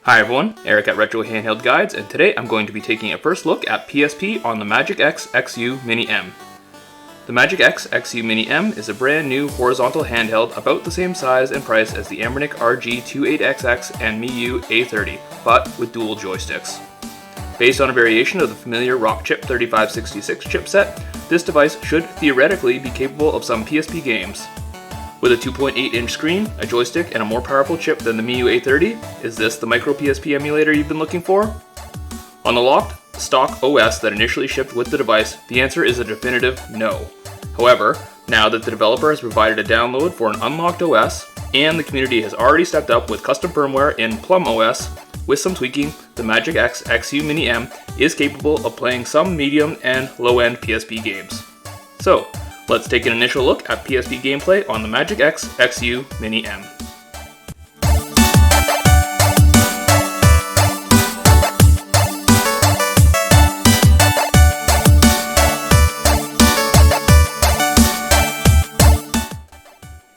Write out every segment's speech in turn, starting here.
Hi everyone, Eric at Retro Handheld Guides, and today I'm going to be taking a first look at PSP on the MagicX XU Mini M. The MagicX XU Mini M is a brand new horizontal handheld about the same size and price as the Anbernic RG28XX and Miyoo A30, but with dual joysticks. Based on a variation of the familiar Rockchip 3566 chipset, this device should theoretically be capable of some PSP games. With a 2.8-inch screen, a joystick, and a more powerful chip than the Miyoo A30, is this the micro PSP emulator you've been looking for? On the locked stock OS that initially shipped with the device, the answer is a definitive no. However, now that the developer has provided a download for an unlocked OS, and the community has already stepped up with custom firmware in PlumOS, with some tweaking, the MagicX XU Mini M is capable of playing some medium and low-end PSP games. So, let's take an initial look at PSP gameplay on the MagicX XU Mini M.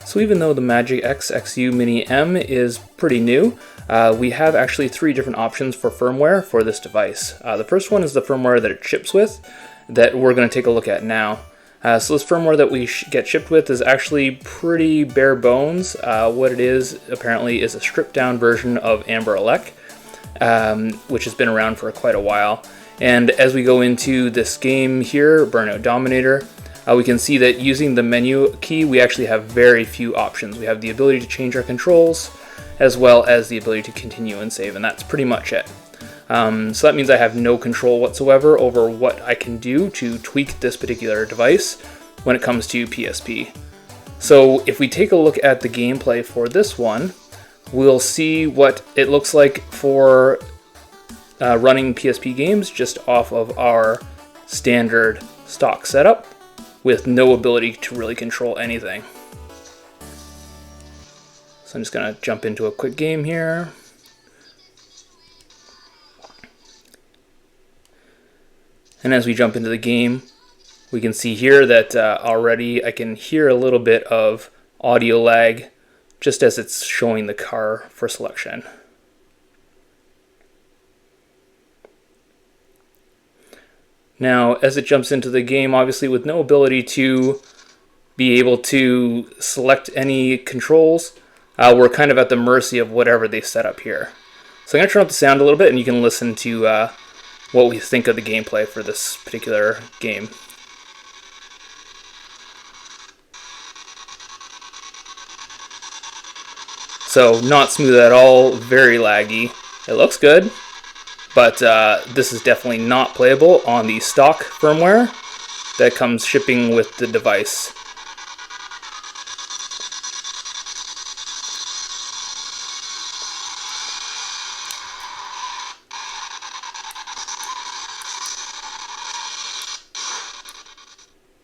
So even though the MagicX XU Mini M is pretty new, we have actually three different options for firmware for this device. The first one is the firmware that it ships with, that we're going to take a look at now. So this firmware that we get shipped with is actually pretty bare bones. What it is apparently is a stripped down version of Anbernic, which has been around for quite a while. And as we go into this game here, Burnout Dominator, we can see that using the menu key, we actually have very few options. We have the ability to change our controls, as well as the ability to continue and save, and that's pretty much it. So that means I have no control whatsoever over what I can do to tweak this particular device when it comes to PSP. So if we take a look at the gameplay for this one, we'll see what it looks like for running PSP games just off of our standard stock setup with no ability to really control anything. So I'm just going to jump into a quick game here. And as we jump into the game, we can see here that already I can hear a little bit of audio lag just as it's showing the car for selection. Now, as it jumps into the game, obviously with no ability to be able to select any controls, we're kind of at the mercy of whatever they set up here. So I'm going to turn up the sound a little bit and you can listen to what we think of the gameplay for this particular game. So not smooth at all, very laggy. It looks good, but this is definitely not playable on the stock firmware that comes shipping with the device.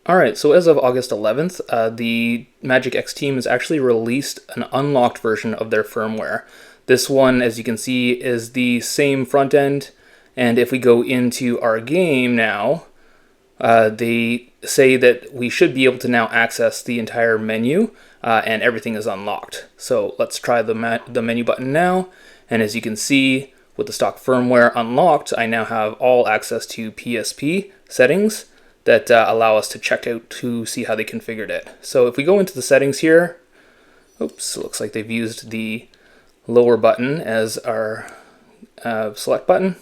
Alright, so as of August 11th, the MagicX team has actually released an unlocked version of their firmware. This one, as you can see, is the same front end, and if we go into our game now, they say that we should be able to now access the entire menu, and everything is unlocked. So let's try the menu button now, and as you can see, with the stock firmware unlocked, I now have all access to PSP settings that allow us to check out to see how they configured it. So if we go into the settings here, oops, it looks like they've used the lower button as our select button.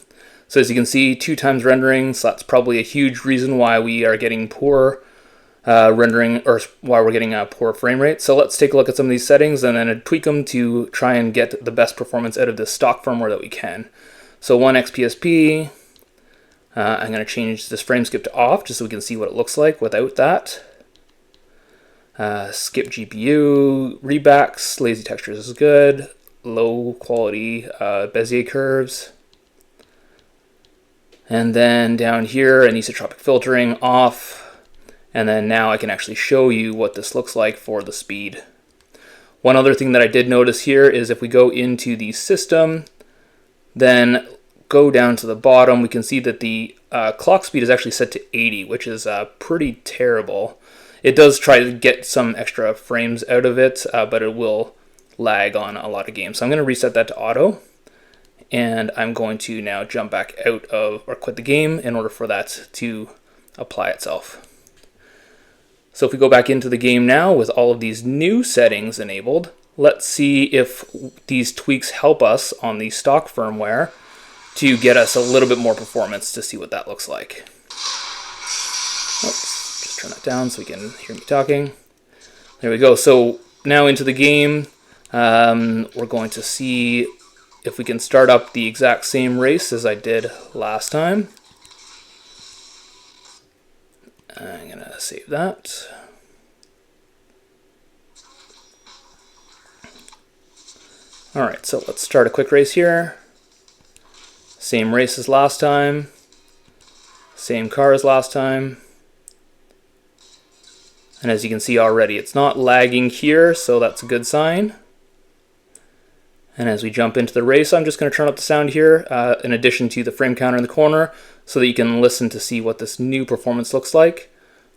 So as you can see, 2x rendering, so that's probably a huge reason why we are getting poor rendering, or why we're getting a poor frame rate. So let's take a look at some of these settings and then tweak them to try and get the best performance out of this stock firmware that we can. So 1x PSP, I'm going to change this frame skip to off just so we can see what it looks like without that. Skip GPU, rebacks, lazy textures is good. Low quality Bezier curves. And then down here, anisotropic filtering off. And then now I can actually show you what this looks like for the speed. One other thing that I did notice here is if we go into the system, then go down to the bottom, we can see that the clock speed is actually set to 80, which is pretty terrible. It does try to get some extra frames out of it, but it will lag on a lot of games. So I'm going to reset that to auto. and I'm going to now jump back out of, or quit the game in order for that to apply itself. So if we go back into the game now with all of these new settings enabled, let's see if these tweaks help us on the stock firmware to get us a little bit more performance to see what that looks like. Oops, just turn that down so we can hear me talking. There we go. So now into the game, we're going to see if we can start up the exact same race as I did last time. I'm going to save that. Alright, so let's start a quick race here. Same race as last time. Same car as last time. And as you can see already, it's not lagging here, so that's a good sign. And as we jump into the race, I'm just going to turn up the sound here, in addition to the frame counter in the corner, so that you can listen to see what this new performance looks like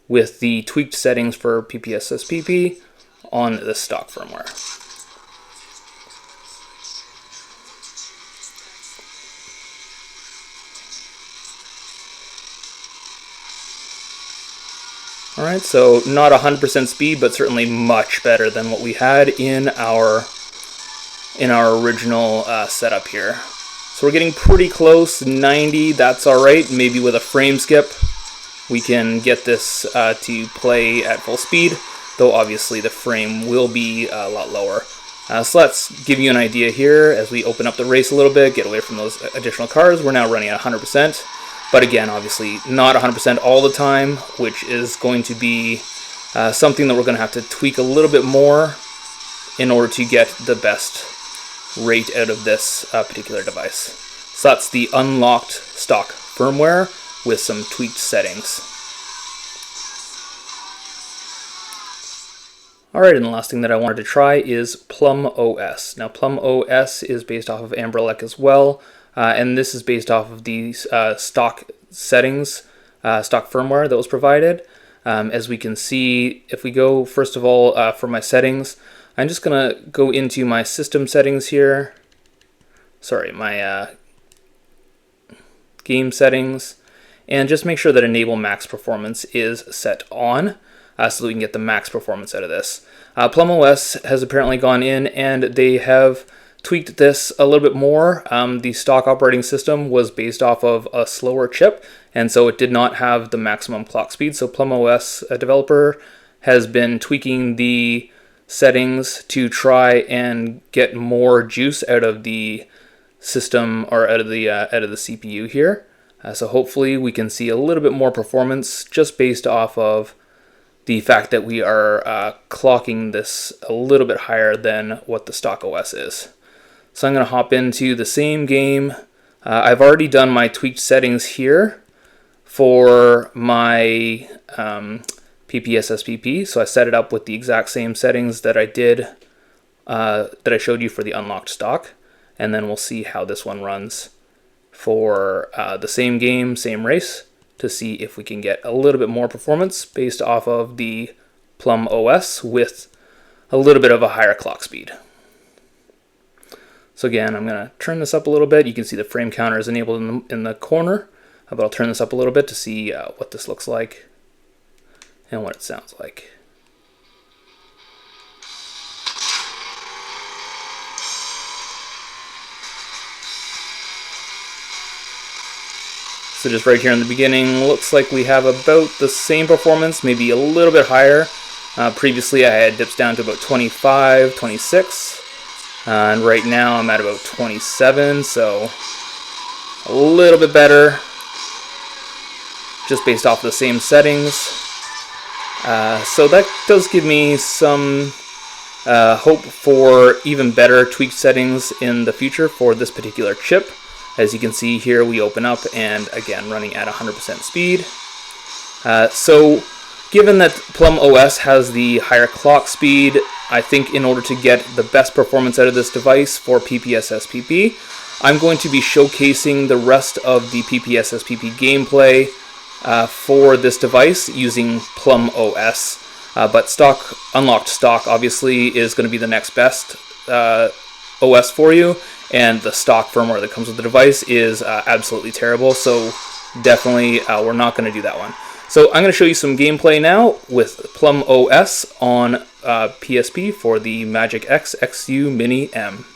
with the tweaked settings for PPSSPP on the stock firmware. Alright, so not 100% speed, but certainly much better than what we had in our original setup here. So we're getting pretty close, 90, that's alright. Maybe with a frame skip, we can get this to play at full speed, though obviously the frame will be a lot lower. So let's give you an idea here as we open up the race a little bit, get away from those additional cars. We're now running at 100%. But again, obviously not 100% all the time, which is going to be something that we're going to have to tweak a little bit more in order to get the best rate out of this particular device. So that's the unlocked stock firmware with some tweaked settings. Alright, and the last thing that I wanted to try is PlumOS. Now PlumOS is based off of Anbernic as well. And this is based off of the stock settings, stock firmware that was provided. As we can see, if we go, first of all, for my settings, I'm just going to go into my system settings here. Sorry, my game settings. And just make sure that Enable Max Performance is set on, so that we can get the max performance out of this. PlumOS has apparently gone in and they have tweaked this a little bit more. The stock operating system was based off of a slower chip, and so it did not have the maximum clock speed. So PlumOS, a developer, has been tweaking the settings to try and get more juice out of the system, or out of the CPU here. So hopefully we can see a little bit more performance just based off of the fact that we are clocking this a little bit higher than what the stock OS is. So I'm going to hop into the same game. I've already done my tweaked settings here for my PPSSPP. So I set it up with the exact same settings that I did, that I showed you for the unlocked stock. And then we'll see how this one runs for the same game, same race, to see if we can get a little bit more performance based off of the PlumOS with a little bit of a higher clock speed. So again, I'm going to turn this up a little bit. You can see the frame counter is enabled in the corner, but I'll turn this up a little bit to see what this looks like and what it sounds like. So just right here in the beginning, looks like we have about the same performance, maybe a little bit higher. Previously I had dips down to about 25, 26. And right now I'm at about 27, so a little bit better, just based off the same settings. So that does give me some hope for even better tweaked settings in the future for this particular chip. As you can see here, we open up and again running at 100% speed. So given that PlumOS has the higher clock speed, I think in order to get the best performance out of this device for PPSSPP, I'm going to be showcasing the rest of the PPSSPP gameplay for this device using PlumOS. But unlocked stock obviously is going to be the next best OS for you, and the stock firmware that comes with the device is absolutely terrible, so definitely we're not going to do that one. So I'm going to show you some gameplay now with PlumOS on PSP for the MagicX XU Mini M.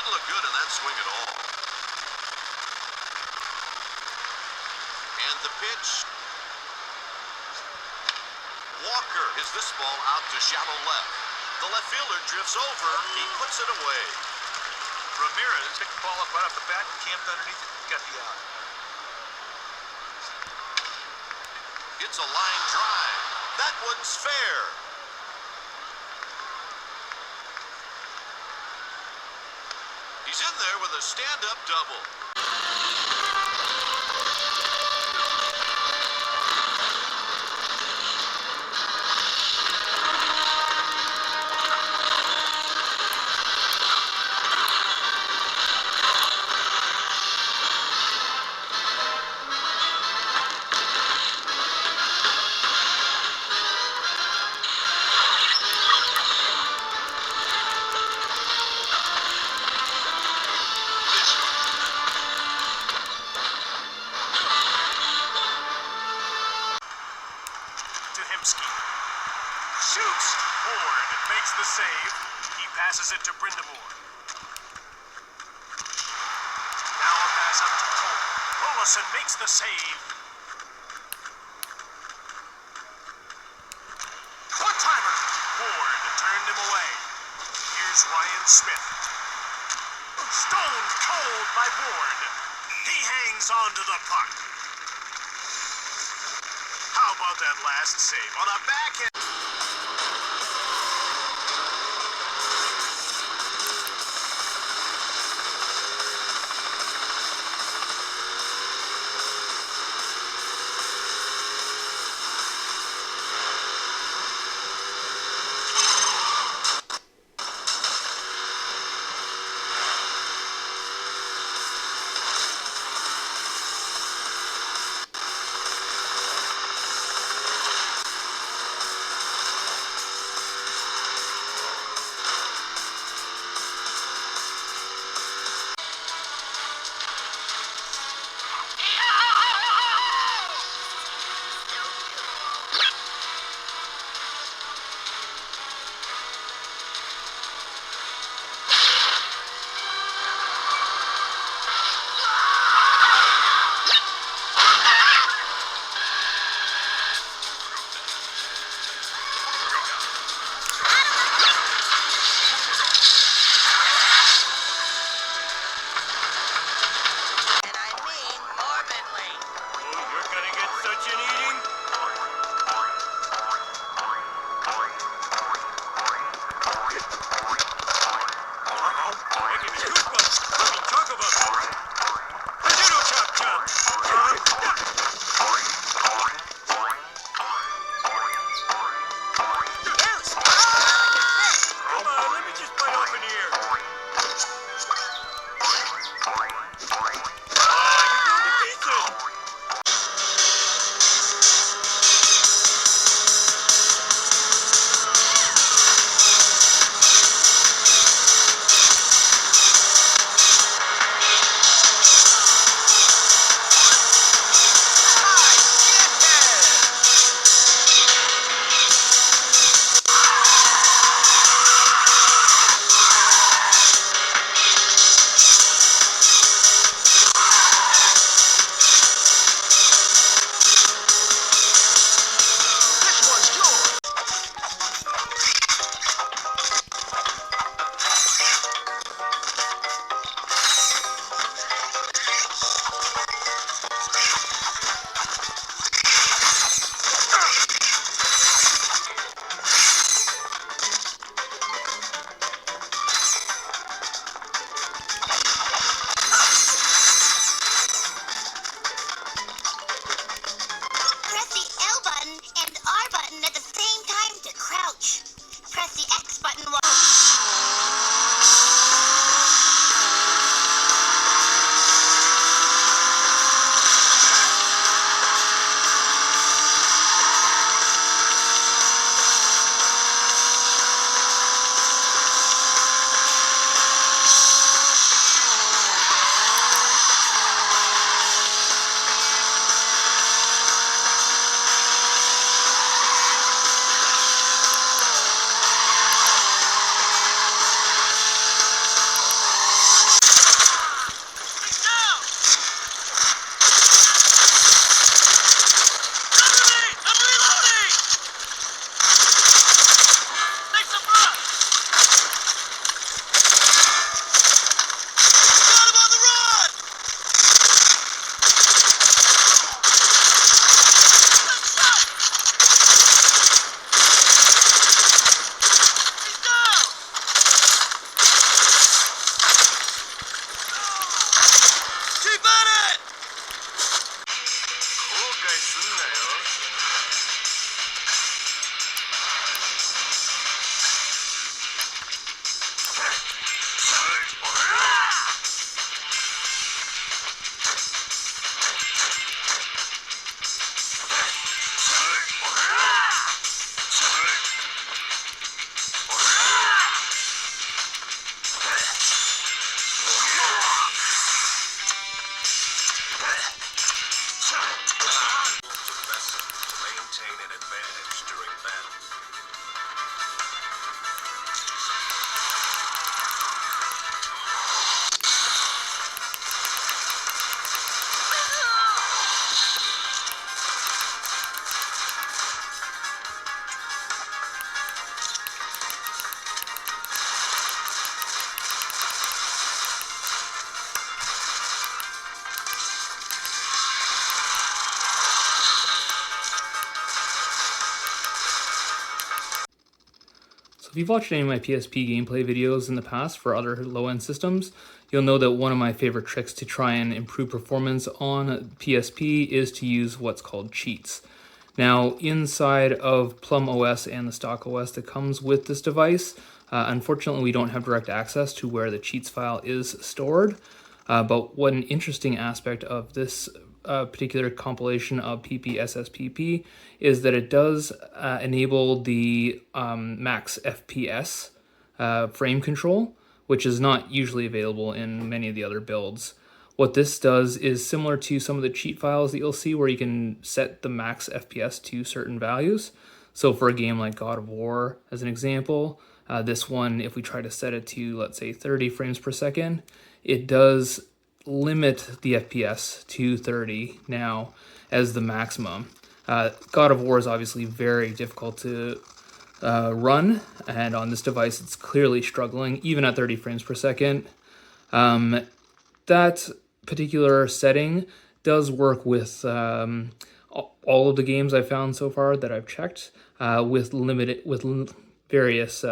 Look good in that swing at all. And the pitch. Walker hits this ball out to shallow left. The left fielder drifts over. He puts it away. Ramirez picked the ball up right off the bat, camped underneath it, got the out. It's a line drive. That one's fair. He's in there with a stand-up double. Shoots! Ford makes the save. He passes it to Brindamore. Now a pass up to Cole. Olesen makes the save. One-timer! Ford turned him away. Here's Ryan Smith. Stone cold by Ward. He hangs on to the puck. How about that last save on a backhand? If you've watched any of my PSP gameplay videos in the past for other low-end systems, you'll know that one of my favorite tricks to try and improve performance on PSP is to use what's called cheats. Now, inside of PlumOS and the stock OS that comes with this device, unfortunately we don't have direct access to where the cheats file is stored, but one interesting aspect of this particular compilation of PPSSPP is that it does enable the MaxFPS frame control, which is not usually available in many of the other builds. What this does is similar to some of the cheat files that you'll see where you can set the max FPS to certain values. So for a game like God of War, as an example, this one, if we try to set it to, let's say, 30 frames per second, it does limit the FPS to 30 now as the maximum. God of War is obviously very difficult to run, and on this device it's clearly struggling, even at 30 frames per second. That particular setting does work with all of the games I've found so far that I've checked, with various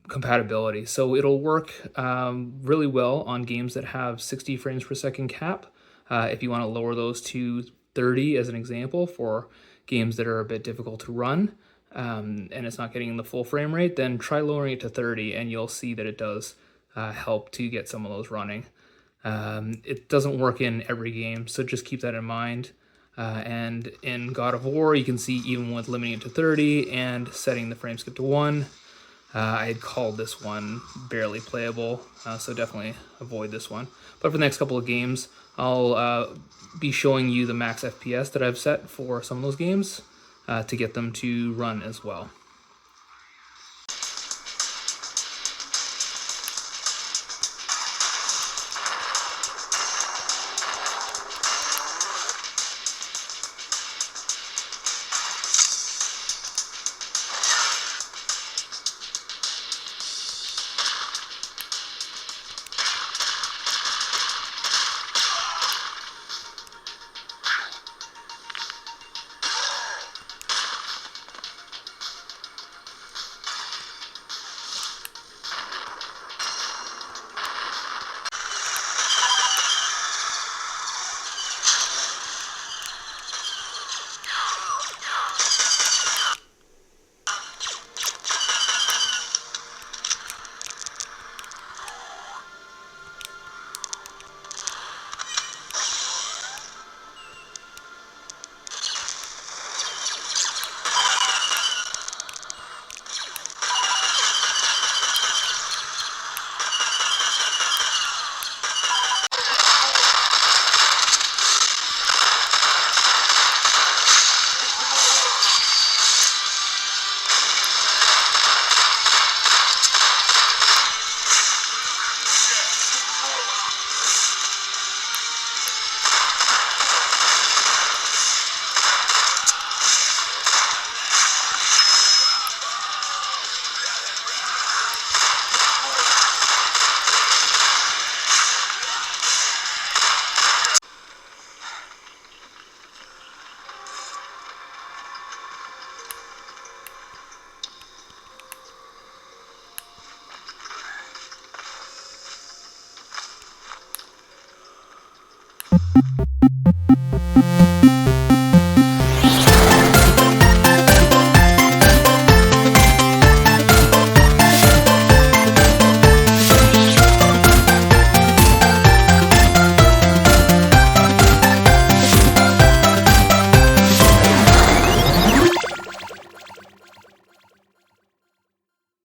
compatibility. So it'll work really well on games that have 60 frames per second cap. If you want to lower those to 30 as an example for games that are a bit difficult to run, and it's not getting the full frame rate, then try lowering it to 30 and you'll see that it does help to get some of those running. It doesn't work in every game, so just keep that in mind. And in God of War, you can see even with limiting it to 30 and setting the frame skip to 1, I had called this one barely playable, so definitely avoid this one. But for the next couple of games, I'll be showing you the max FPS that I've set for some of those games to get them to run as well.